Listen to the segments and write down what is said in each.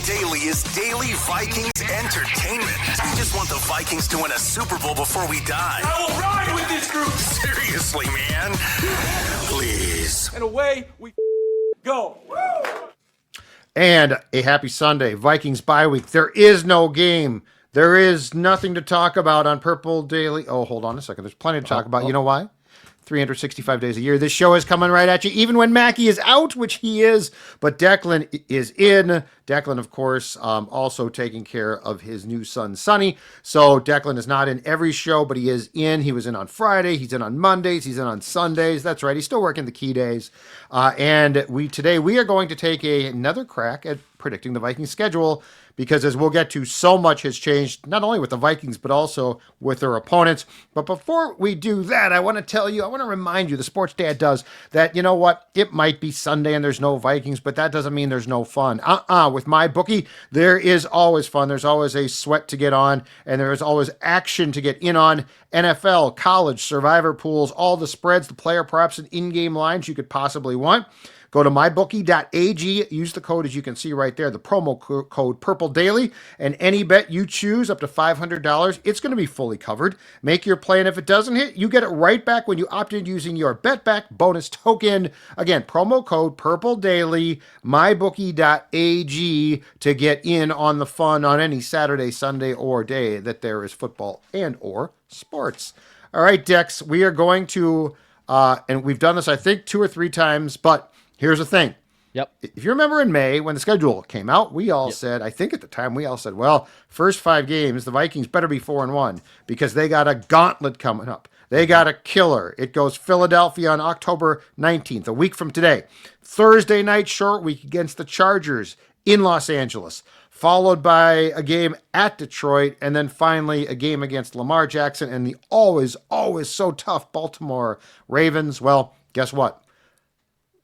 Daily is daily Vikings entertainment. We just want the Vikings to win a Super Bowl before we die. I will ride with this group. Seriously, man. Please. And away we go. And a happy Sunday. Vikings bye week. There is no game. There is nothing to talk about on Purple Daily. Oh, hold on a second. There's plenty to talk about. You know why? 365 days a year. This show is coming right at you, even when Mackie is out, which he is. But Declan is in. Declan, of course, also taking care of his new son, Sonny. So Declan is not in every show, but he is in. He was in on Friday. He's in on Mondays. He's in on Sundays. That's right. He's still working the key days. And today we are going to take another crack at predicting the Vikings schedule, because as we'll get to, so much has changed, not only with the Vikings, but also with their opponents. But before we do that, I want to remind you, the Sports Dad does, that, you know what, it might be Sunday and there's no Vikings, but that doesn't mean there's no fun. With my bookie, there is always fun. There's always a sweat to get on, and there is always action to get in on. NFL, college, survivor pools, all the spreads, the player props, and in-game lines you could possibly want. Go to mybookie.ag, use the code as you can see right there, the promo code Purple Daily, and any bet you choose up to $500, it's going to be fully covered. Make your play, and if it doesn't hit, you get it right back when you opt in using your Bet Back bonus token. Again, promo code Purple Daily, mybookie.ag, to get in on the fun on any Saturday, Sunday, or day that there is football and or sports. All right, Dex, we are going to, and we've done this, I think, 2 or 3 times, but here's the thing. Yep. If you remember in May when the schedule came out, we all said, I think at the time, we all said, well, first 5 games, the Vikings better be 4-1 because they got a gauntlet coming up. They got a killer. It goes Philadelphia on October 19th, a week from today. Thursday night short week against the Chargers in Los Angeles, followed by a game at Detroit, and then finally a game against Lamar Jackson and the always so tough Baltimore Ravens. Well, guess what?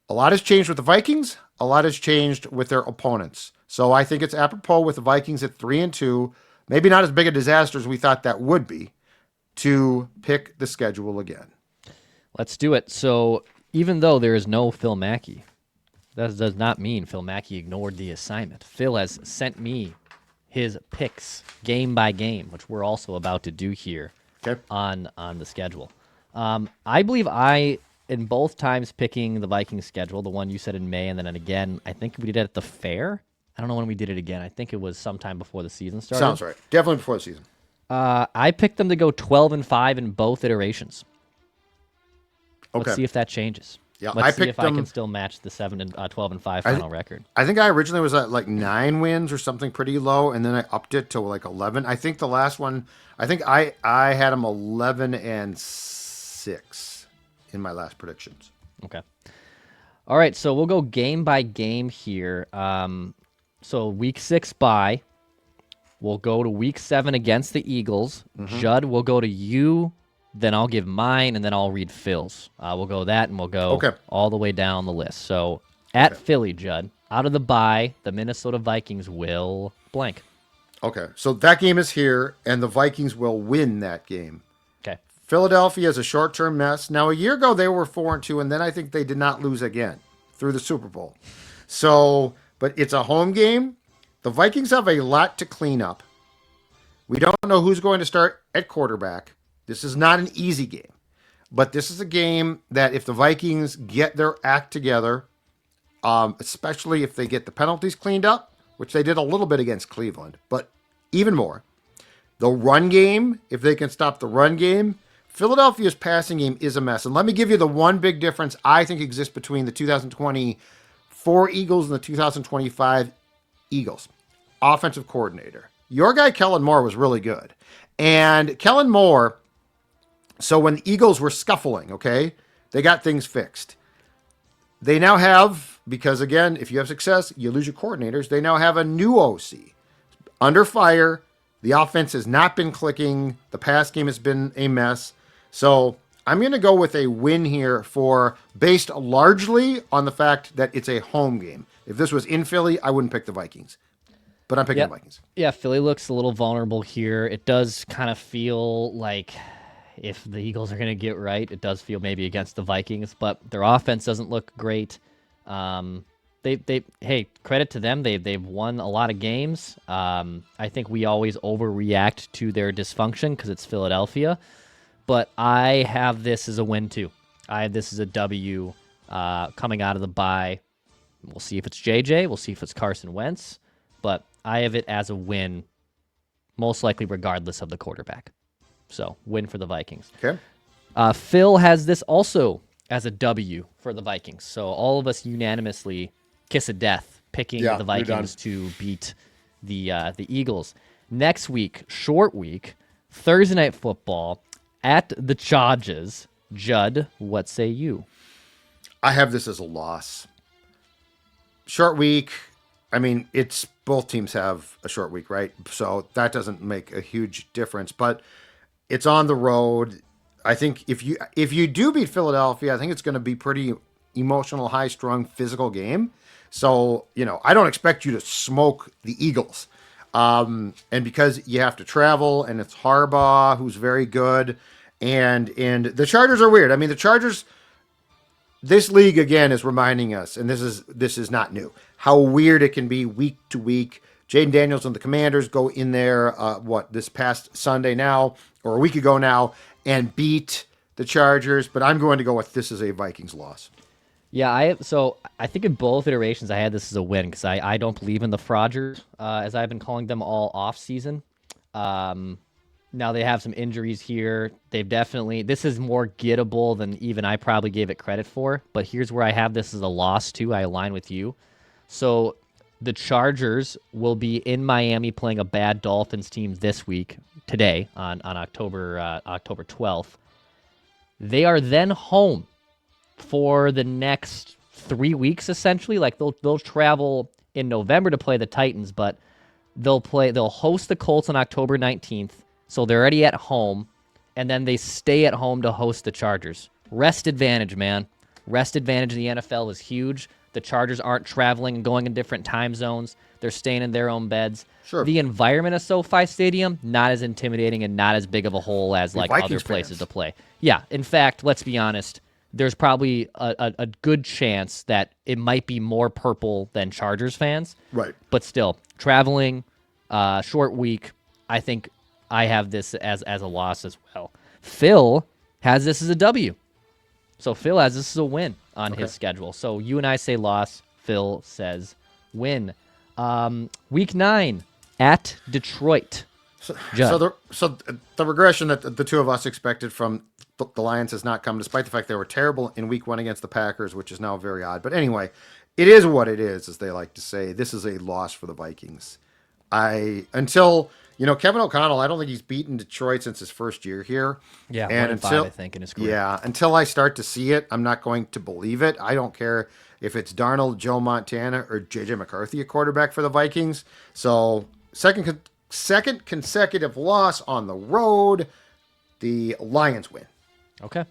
A lot has changed with the Vikings. A lot has changed with their opponents. So I think it's apropos with the Vikings at 3-2, maybe not as big a disaster as we thought that would be, to pick the schedule again. Let's do it. So even though there is no Phil Mackey, that does not mean Phil Mackey ignored the assignment. Phil has sent me his picks game by game, which we're also about to do here on the schedule. I believe in both times picking the Vikings schedule, the one you said in May, and then again, I think we did it at the fair. I don't know when we did it again. I think it was sometime before the season started. Sounds right. Definitely before the season. I picked them to go 12-5 in both iterations. Okay. Let's see if that changes. Yeah, Let's see picked if I can still match the 12-5 final record. I think I originally was at like 9 wins or something pretty low, and then I upped it to like 11. I think the last one, I had them 11-6. In my last predictions. Okay. All right, so we'll go game by game here. So week 6 bye. We'll go to week 7 against the Eagles. Mm-hmm. Judd, we'll go to you, then I'll give mine, and then I'll read Phil's. We'll go that, and we'll go all the way down the list. So at Philly, Judd, out of the bye, the Minnesota Vikings will blank. Okay, so that game is here, and the Vikings will win that game. Philadelphia is a short-term mess. Now, a year ago, they were 4-2, and then I think they did not lose again through the Super Bowl. So, but it's a home game. The Vikings have a lot to clean up. We don't know who's going to start at quarterback. This is not an easy game. But this is a game that if the Vikings get their act together, especially if they get the penalties cleaned up, which they did a little bit against Cleveland, but even more, the run game, if they can stop the run game, Philadelphia's passing game is a mess. And let me give you the one big difference I think exists between the 2024 Eagles and the 2025 Eagles. Offensive coordinator. Your guy, Kellen Moore, was really good. And Kellen Moore, so when the Eagles were scuffling, they got things fixed. They now have, because again, if you have success, you lose your coordinators. They now have a new OC. Under fire. The offense has not been clicking. The pass game has been a mess. So I'm going to go with a win here based largely on the fact that it's a home game. If this was in Philly, I wouldn't pick the Vikings. But I'm picking the Vikings. Yeah, Philly looks a little vulnerable here. It does kind of feel like if the Eagles are going to get right, it does feel maybe against the Vikings, but their offense doesn't look great. hey, credit to them. They've won a lot of games. I think we always overreact to their dysfunction because it's Philadelphia, but I have this as a win too. I have this as a W coming out of the bye. We'll see if it's JJ. We'll see if it's Carson Wentz, but I have it as a win, most likely regardless of the quarterback. So win for the Vikings. Okay. Phil has this also as a W for the Vikings. So all of us unanimously kiss of death, picking the Vikings to beat the Eagles. Next week, short week, Thursday Night Football at the Chargers. Judd, what say you? I have this as a loss. Short week. I mean, it's both teams have a short week, right? So that doesn't make a huge difference. But it's on the road. I think if you do beat Philadelphia, I think it's going to be pretty emotional, high-strung, physical game. So, I don't expect you to smoke the Eagles. And because you have to travel, and it's Harbaugh, who's very good, and the Chargers are weird. I mean, the Chargers, this league, again, is reminding us, and this is not new, how weird it can be week to week. Jaden Daniels and the Commanders go in there, this past Sunday now, or a week ago now, and beat the Chargers. But I'm going to go with this as a Vikings loss. Yeah, I think in both iterations I had this as a win because I don't believe in the frauders, as I've been calling them all off season. Now they have some injuries here. This is more gettable than even I probably gave it credit for. But here's where I have this as a loss too. I align with you. So the Chargers will be in Miami playing a bad Dolphins team this week, today on October 12th. They are then home for the next 3 weeks, essentially. Like they'll travel in November to play the Titans, but they'll host the Colts on October 19th, so they're already at home, and then they stay at home to host the Chargers. Rest advantage, man. Rest advantage in the NFL is huge. The Chargers aren't traveling and going in different time zones. They're staying in their own beds. Sure. The environment of SoFi Stadium, not as intimidating and not as big of a hole as like Vikings other places fans. to play. Yeah, in fact, let's be honest, there's probably a good chance that it might be more purple than Chargers fans. Right. But still, traveling, short week, I think I have this as a loss as well. Phil has this as a W. So Phil has this as a win on his schedule. So you and I say loss. Phil says win. Week 9 at Detroit. So the regression that the two of us expected from the Lions has not come, despite the fact they were terrible in week 1 against the Packers, which is now very odd. But anyway, it is what it is, as they like to say. This is a loss for the Vikings. Until Kevin O'Connell, I don't think he's beaten Detroit since his first year here. Yeah, and 1-5, I think, in his career. Yeah, until I start to see it, I'm not going to believe it. I don't care if it's Darnold, Joe Montana, or J.J. McCarthy, a quarterback for the Vikings. So second consecutive loss on the road. The Lions win. Okay.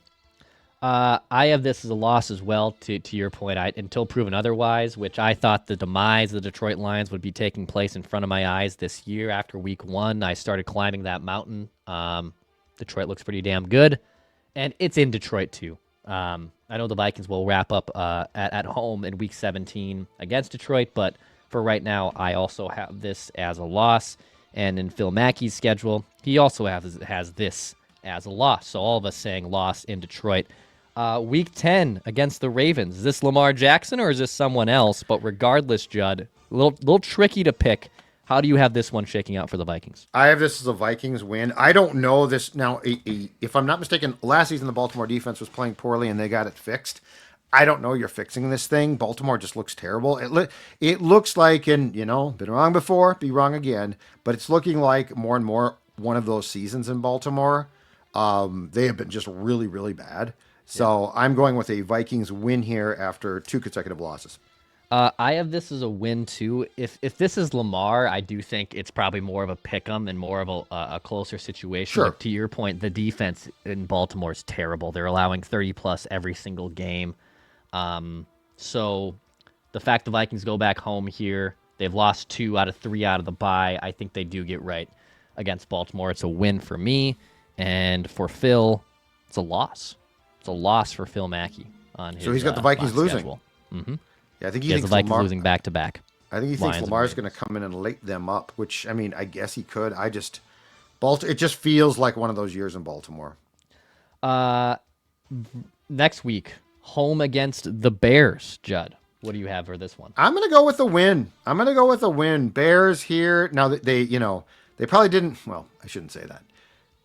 I have this as a loss as well, to your point, until proven otherwise, which I thought the demise of the Detroit Lions would be taking place in front of my eyes this year. After week 1, I started climbing that mountain. Detroit looks pretty damn good, and it's in Detroit too. I know the Vikings will wrap up at home in week 17 against Detroit, but for right now, I also have this as a loss. And in Phil Mackey's schedule, he also has this as a loss. So all of us saying loss in Detroit. Week 10 against the Ravens. Is this Lamar Jackson or is this someone else? But regardless, Judd, a little tricky to pick. How do you have this one shaking out for the Vikings? I have this as a Vikings win. I don't know this now. If I'm not mistaken, last season the Baltimore defense was playing poorly and they got it fixed. I don't know you're fixing this thing. Baltimore just looks terrible. It looks like, and been wrong before, be wrong again, but it's looking like more and more one of those seasons in Baltimore. They have been just really, really bad. So I'm going with a Vikings win here after 2 consecutive losses. I have this as a win too. If this is Lamar, I do think it's probably more of a pick'em and more of a closer situation. Sure. But to your point, the defense in Baltimore is terrible. They're allowing 30 plus every single game. So the fact the Vikings go back home here, they've lost 2 out of 3 out of the bye. I think they do get right against Baltimore. It's a win for me, and for Phil, it's a loss. It's a loss for Phil Mackey on his. So he's got the Vikings losing. Schedule. Mm-hmm. Yeah, I think He has the Vikings losing back to back. I think he thinks Lamar's going to come in and light them up, which, I mean, I guess he could. It just feels like one of those years in Baltimore. Next week, home against the Bears, Judd. What do you have for this one? I'm going to go with a win. Bears here. Now, they probably didn't, well, I shouldn't say that.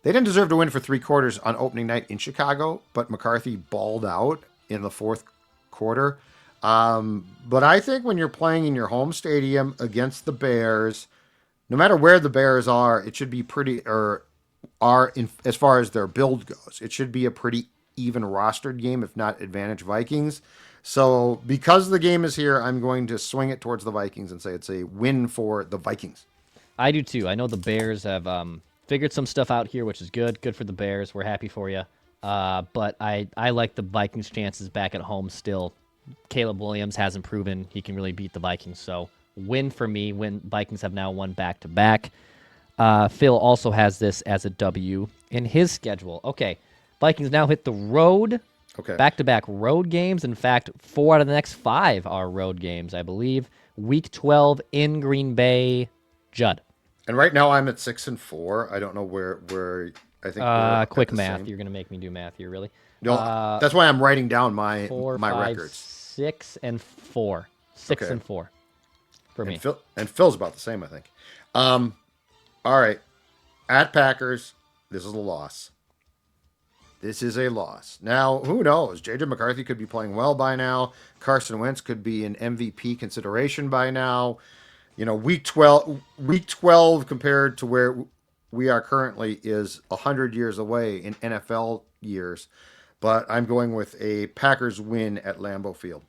They didn't deserve to win for 3 quarters on opening night in Chicago, but McCarthy balled out in the 4th quarter. But I think when you're playing in your home stadium against the Bears, no matter where the Bears are, it should be as far as their build goes, it should be a pretty even rostered game, if not advantage Vikings. So because the game is here, I'm going to swing it towards the Vikings and say it's a win for the Vikings. I do too. I know the Bears have figured some stuff out here, which is good. Good for the Bears. We're happy for you. But I like the Vikings' chances back at home still. Caleb Williams hasn't proven he can really beat the Vikings. So win for me. Vikings have now won back-to-back. Phil also has this as a W in his schedule. Okay, Vikings now hit the road. Okay. Back-to-back road games. In fact, 4 out of the next 5 are road games, I believe. Week 12 in Green Bay. Judd. And right now I'm at 6-4. I don't know where I think we're quick at the math. same. You're going to make me do math here, really. No, that's why I'm writing down my 4, my 5, records. 6 and 4. 6 Okay. and 4 for me. And Phil's about the same, I think. All right. At Packers, this is a loss. This is a loss. Now, who knows? J.J. McCarthy could be playing well by now. Carson Wentz could be in MVP consideration by now. Week 12 compared to where we are currently is 100 years away in NFL years. But I'm going with a Packers win at Lambeau Field.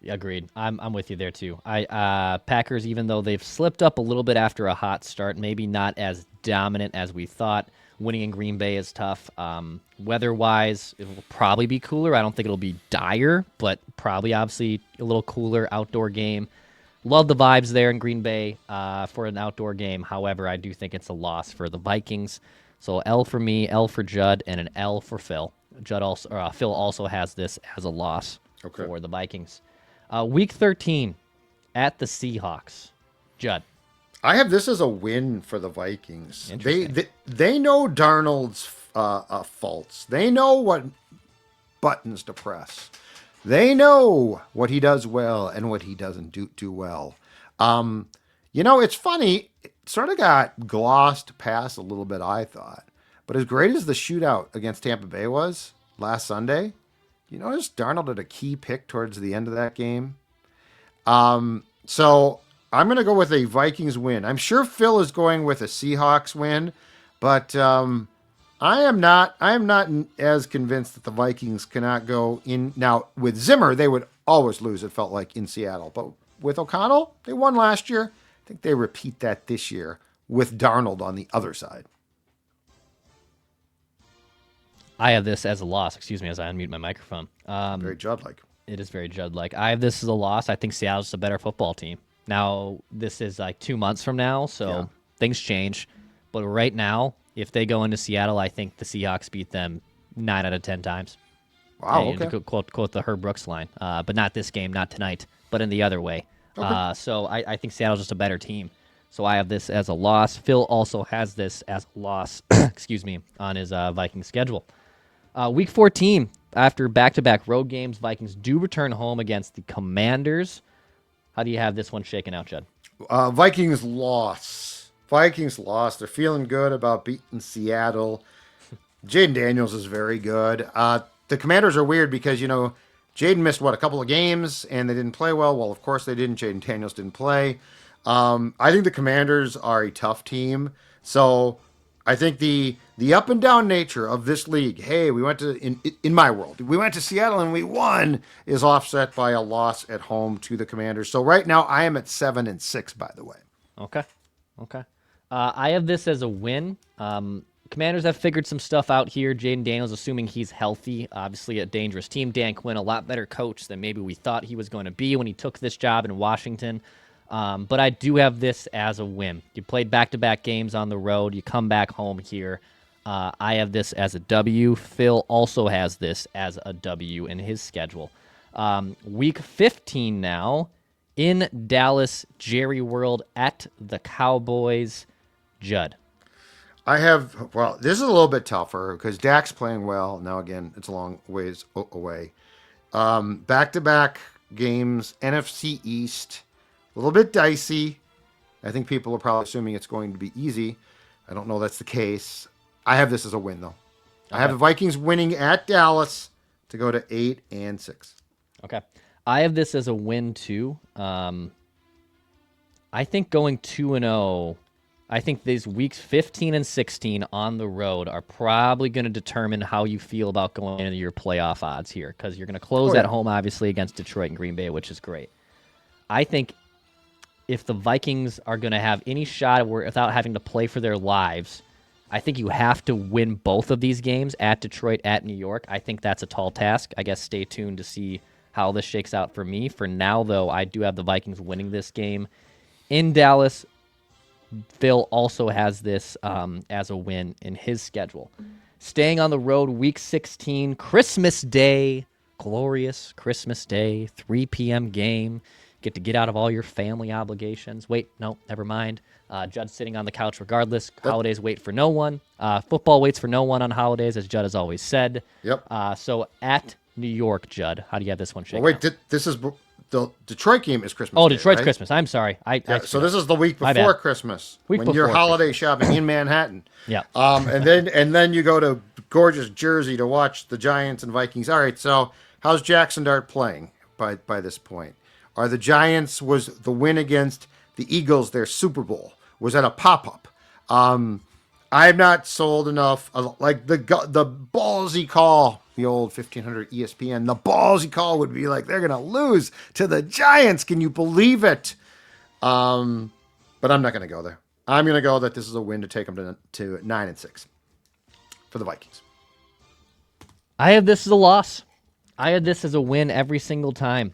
Agreed. I'm with you there too. Packers, even though they've slipped up a little bit after a hot start, maybe not as dominant as we thought. Winning in Green Bay is tough. Weather-wise, it will probably be cooler. I don't think it'll be dire, but probably obviously a little cooler outdoor game. Love the vibes there in Green Bay for an outdoor game. However, I do think it's a loss for the Vikings. So L for me, L for Judd, and an L for Phil. Phil also has this as a loss for the Vikings. Week 13 at the Seahawks. Judd. I have this as a win for the Vikings. Interesting. They know Darnold's faults. They know what buttons to press. They know what he does well and what he doesn't do well. It's funny. It sort of got glossed past a little bit, I thought. But as great as the shootout against Tampa Bay was last Sunday, you notice Darnold had a key pick towards the end of that game. So I'm going to go with a Vikings win. I'm sure Phil is going with a Seahawks win, but I am not as convinced that the Vikings cannot go in. Now, with Zimmer, they would always lose, it felt like, in Seattle. But with O'Connell, they won last year. I think they repeat that this year with Darnold on the other side. I have this as a loss. Excuse me as I unmute my microphone. Very Judd-like. It is very Judd-like. I have this as a loss. I think Seattle's just a better football team. Now, this is like 2 months from now, so things change. But right now, if they go into Seattle, I think the Seahawks beat them 9 out of 10 times. Wow, okay. To quote the Herb Brooks line. But not this game, not tonight, but in the other way. Okay. So I think Seattle's just a better team. So I have this as a loss. Phil also has this as a loss, excuse me, on his Viking schedule. Week 14, after back-to-back road games, Vikings do return home against the Commanders. How do you have this one shaken out, Judd? Vikings loss. They're feeling good about beating Seattle. Jaden Daniels is very good. The Commanders are weird because, Jaden missed, a couple of games, and they didn't play well. Well, of course they didn't. Jaden Daniels didn't play. I think the Commanders are a tough team. So I think the up and down nature of this league, hey, we went to, in my world, we went to Seattle and we won, is offset by a loss at home to the Commanders. So right now I am at 7-6, by the way. Okay. I have this as a win. Commanders have figured some stuff out here. Jaden Daniels, assuming he's healthy, obviously a dangerous team. Dan Quinn, a lot better coach than maybe we thought he was going to be when he took this job in Washington. But I do have this as a win. You played back-to-back games on the road. You come back home here. I have this as a W. Phil also has this as a W in his schedule. Week 15 now in Dallas, Jerry World at the Cowboys. Judd. This is a little bit tougher because Dak's playing well. Now, again, it's a long ways away. Back-to-back games, NFC East, a little bit dicey. I think people are probably assuming it's going to be easy. I don't know that's the case. I have this as a win, though. Okay. I have the Vikings winning at Dallas to go to 8-6. Okay. I have this as a win, too. I think going 2-0, I think these weeks 15 and 16 on the road are probably going to determine how you feel about going into your playoff odds here, because you're going to close at home, obviously, against Detroit and Green Bay, which is great. I think if the Vikings are going to have any shot without having to play for their lives, I think you have to win both of these games at Detroit, at New York. I think that's a tall task. I guess stay tuned to see how this shakes out for me. For now, though, I do have the Vikings winning this game in Dallas. Phil also has this as a win in his schedule. Staying on the road, Week 16, Christmas Day, glorious Christmas Day, 3 p.m. game. Get to get out of all your family obligations. Wait, no, never mind. Judd's sitting on the couch regardless. Holidays wait for no one. Football waits for no one on holidays, as Judd has always said. Yep. So at New York, Judd, how do you have this one shaken Wait, out? this is the Detroit game is Christmas. Oh, Day, Detroit's right? Christmas. I'm sorry. So this is the week My before bad. Christmas, Week when you're before holiday shopping in Manhattan. Yeah. And then you go to gorgeous Jersey to watch the Giants and Vikings. All right. So how's Jackson Dart playing by this point? Are the Giants, was the win against the Eagles their Super Bowl? Was that a pop-up? I'm not sold enough. Like the ballsy call, the old 1500 ESPN, the ballsy call would be like, they're going to lose to the Giants. Can you believe it? But I'm not going to go there. I'm going to go that this is a win to take them to 9-6 for the Vikings. I have this as a loss. I have this as a win every single time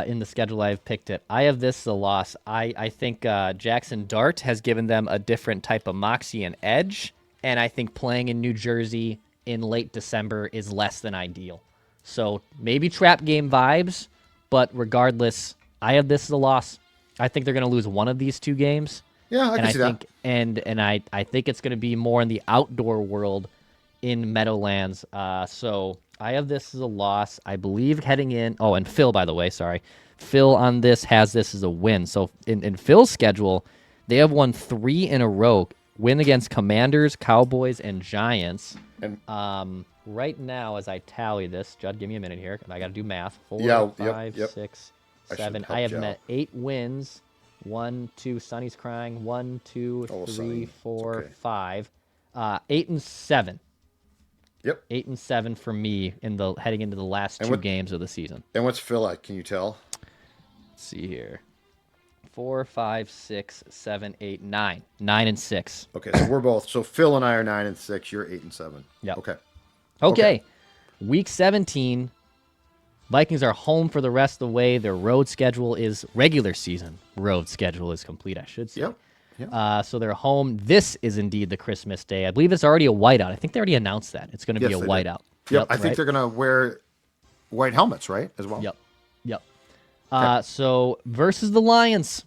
in the schedule I've picked it. I have this as a loss. I think Jackson Dart has given them a different type of moxie and edge, and I think playing in New Jersey in late December is less than ideal. So maybe trap game vibes, but regardless, I have this as a loss. I think they're going to lose one of these two games. Yeah, I can see that. And I think it's going to be more in the outdoor world in Meadowlands. So I have this as a loss. I believe heading in. Oh, and Phil, by the way, sorry. Phil on this has this as a win. So in Phil's schedule, they have won 3 in a row. Win against Commanders, Cowboys, and Giants. And right now, as I tally this, Judd, give me a minute here. I got to do math. 4, Yeah, 5, yep. 6, I should 7. help I have you met out. 8 wins. 1, 2. Sonny's crying. 1, 2, Oh, 3, Sonny. 4, Okay. 5. 8-7. Yep. 8-7 for me in the heading into the last And 2 what- games of the season. And what's Phil at? Can you tell? Let's see here. 4, 5, 6, 7, 8, 9. 9-6. Okay, so we're both. So Phil and I are 9-6. You're 8-7. Yep. Okay. Okay. Week 17. Vikings are home for the rest of the way. Their road schedule is regular season. Road schedule is complete, I should say. Yep. So they're home. This is indeed the Christmas Day. I believe it's already a whiteout. I think they already announced that. It's going to be a Yes, they did. whiteout. Yep. I think right? they're gonna wear white helmets, right? As well. Yep. So versus the Lions.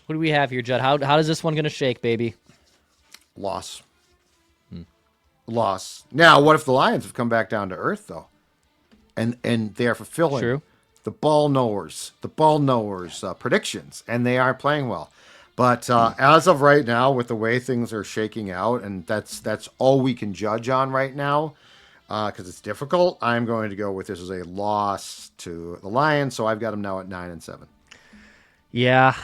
What do we have here, Judd? How does this one going to shake, baby? Loss. Loss. Now, what if the Lions have come back down to earth though, and they are fulfilling True. the ball knowers predictions, and they are playing well. But as of right now, with the way things are shaking out, and that's all we can judge on right now, because it's difficult. I'm going to go with this as a loss to the Lions, so I've got them now at 9-7. Yeah,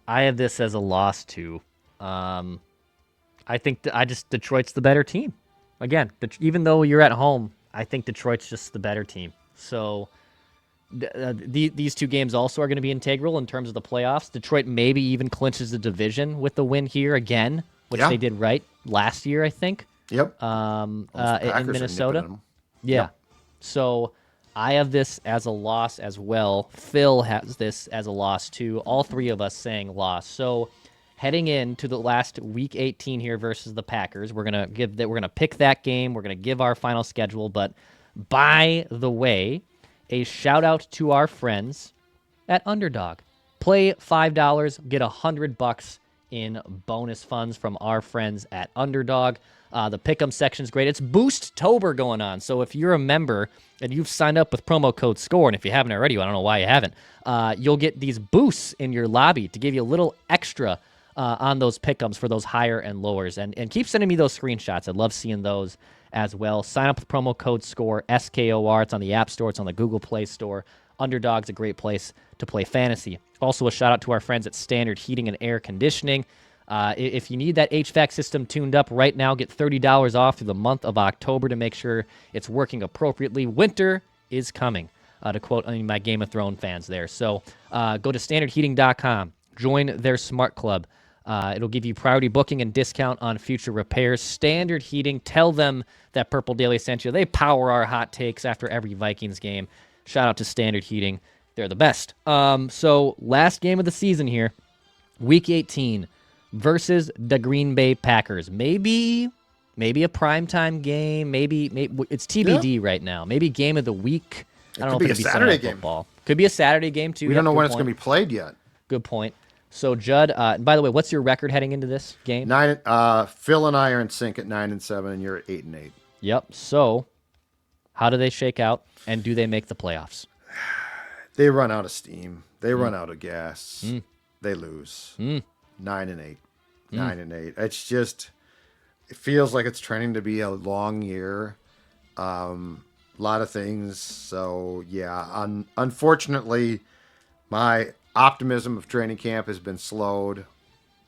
I have this as a loss too. I think Detroit's the better team. Again, even though you're at home, I think Detroit's just the better team. So these 2 games also are going to be integral in terms of the playoffs. Detroit maybe even clinches the division with the win here again, which Yeah. they did right last year, I think. Yep. In Packers are Minnesota. nipping at 'em. Yeah. Yep. So I have this as a loss as well. Phil has this as a loss too. All 3 of us saying loss. So heading into the last week 18 here versus the Packers, we're gonna pick that game. We're gonna give our final schedule. But by the way, a shout out to our friends at Underdog. Play $5, get $100 in bonus funds from our friends at Underdog. The pick'em section's great. It's Boost-tober going on. So if you're a member and you've signed up with promo code SCORE, and if you haven't already, I don't know why you haven't, you'll get these boosts in your lobby to give you a little extra on those pick'ems for those higher and lowers. And keep sending me those screenshots. I'd love seeing those as well. Sign up with promo code SCORE, SKOR. It's on the App Store. It's on the Google Play Store. Underdog's a great place to play fantasy. Also, a shout out to our friends at Standard Heating and Air Conditioning. If you need that HVAC system tuned up right now, get $30 off through the month of October to make sure it's working appropriately. Winter is coming, to quote my Game of Thrones fans there. So go to standardheating.com. Join their Smart Club. It'll give you priority booking and discount on future repairs. Standard Heating, tell them that Purple Daily sent you. They power our hot takes after every Vikings game. Shout out to Standard Heating. They're the best. So last game of the season here, Week 18 versus the Green Bay Packers. Maybe a primetime game. Maybe it's TBD right now. Maybe game of the week. I don't know if be a it'll be Saturday game. Football. Could be a Saturday game too. We don't know when it's going to be played yet. Good point. So Judd, by the way, what's your record heading into this game? Phil and I are in sync at 9-7, and you're at 8-8. Yep. So how do they shake out, and do they make the playoffs? They run out of steam. They run out of gas. They lose. 9-8. 9-8. It's just, it feels like it's trending to be a long year. A lot of things. So yeah, unfortunately, my optimism of training camp has been slowed.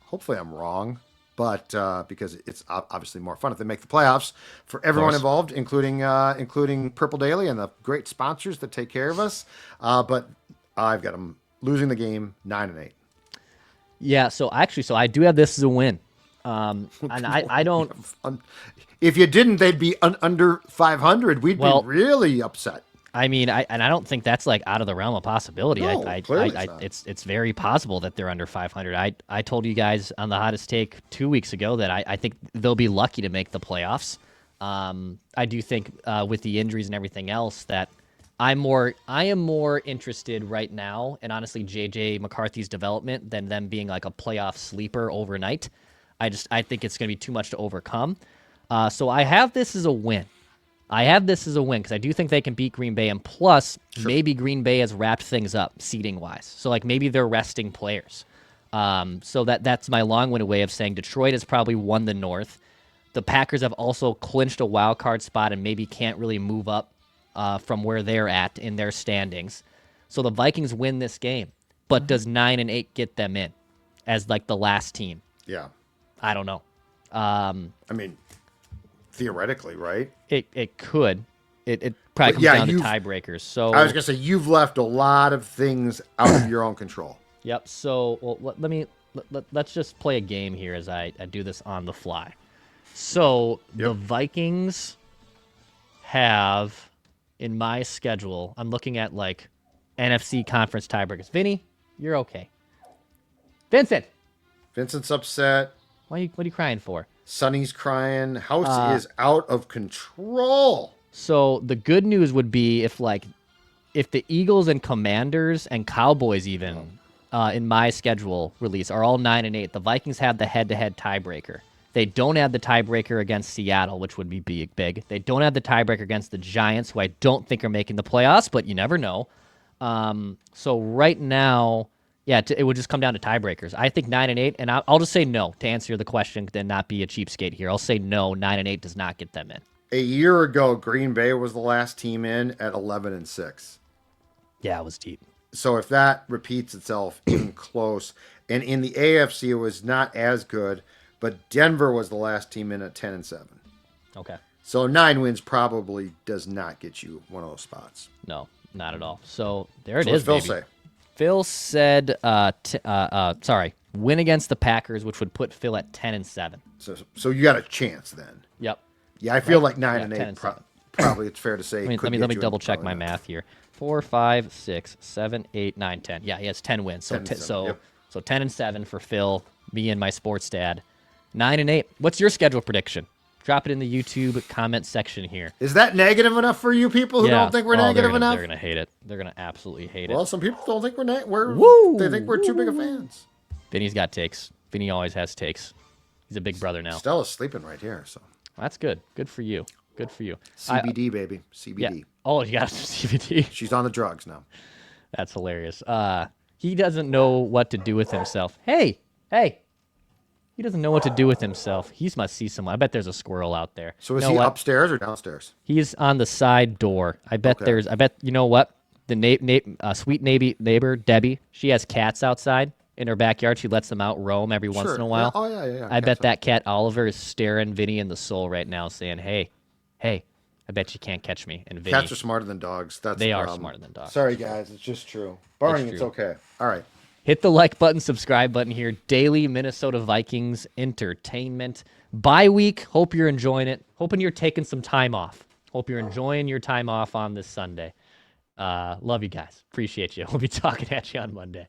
Hopefully I'm wrong, but because it's obviously more fun if they make the playoffs for everyone involved, including Purple Daily and the great sponsors that take care of us. But I've got them losing the game 9-8. Yeah, so I do have this as a win. And I don't. If you didn't, they'd be under 500. We'd be really upset. I mean, I don't think that's like out of the realm of possibility. No, clearly it's not. It's very possible that they're under 500. I told you guys on the hottest take 2 weeks ago that I think they'll be lucky to make the playoffs. I do think with the injuries and everything else that I am more interested right now in honestly JJ McCarthy's development than them being like a playoff sleeper overnight. I think it's going to be too much to overcome. So I have this as a win. Because I do think they can beat Green Bay, and plus, maybe Green Bay has wrapped things up seeding-wise. So, like, maybe they're resting players. So that's my long-winded way of saying Detroit has probably won the North. The Packers have also clinched a wild card spot and maybe can't really move up from where they're at in their standings. So the Vikings win this game, but does 9-8 get them in as, like, the last team? Yeah. I don't know. I mean, theoretically, right? It could. It probably comes down to tiebreakers. So I was gonna say you've left a lot of things out of your own control. Yep. So let's just play a game here as I do this on the fly. So the Vikings have in my schedule. I'm looking at like NFC conference tiebreakers. Vinny, you're okay. Vincent's upset. What are you crying for? Sonny's crying. House is out of control. So the good news would be if the Eagles and Commanders and Cowboys even in my schedule release are all 9-8, the Vikings have the head-to-head tiebreaker. They don't have the tiebreaker against Seattle, which would be big. They don't have the tiebreaker against the Giants, who I don't think are making the playoffs, but you never know. So right now, yeah, it would just come down to tiebreakers. I think 9-8, and I'll just say no to answer the question and not be a cheapskate here. I'll say no, 9-8 does not get them in. A year ago, Green Bay was the last team in at 11-6. Yeah, it was deep. So if that repeats itself even close, and in the AFC it was not as good, but Denver was the last team in at 10-7. Okay. So 9 wins probably does not get you one of those spots. No, not at all. So there it is. What's Phil baby. say? Phil said, win against the Packers, which would put Phil at 10-7. So you got a chance then. Yep. Yeah, I feel like 9-8. Probably it's fair to say. Let me double check my math here. 4, 5, 6, 7, 8, 9, 10. Yeah, he has 10 wins. So 10-7 for Phil. Me and my sports dad. 9-8. What's your schedule prediction? Drop it in the YouTube comment section here. Is that negative enough for you people who don't think we're negative enough? They're gonna hate it. They're gonna absolutely hate it. Well, some people don't think we're Woo! They think we're too big of fans. Vinny's got takes. Vinny always has takes. He's a big brother now. Stella's sleeping right here, so That's good. Good for you. Good for you. CBD, baby. CBD. Yeah. Oh, you got some CBD. She's on the drugs now. That's hilarious. He doesn't know what to do with himself. Hey. He doesn't know what to do with himself. He must see someone. I bet there's a squirrel out there. So is he upstairs or downstairs? He's on the side door. I bet you know what? The sweet neighbor, Debbie, she has cats outside in her backyard. She lets them out roam every once in a while. Oh, yeah. I bet that cat Oliver is staring Vinny in the soul right now saying, hey, I bet you can't catch me. And Vinny, Cats are smarter than dogs. They are smarter than dogs. Sorry, guys. It's just true. Barney, it's okay. All right. Hit the like button, subscribe button here. Daily Minnesota Vikings entertainment. Bye week. Hope you're enjoying it. Hoping you're taking some time off. Hope you're enjoying your time off on this Sunday. Love you guys. Appreciate you. We'll be talking at you on Monday.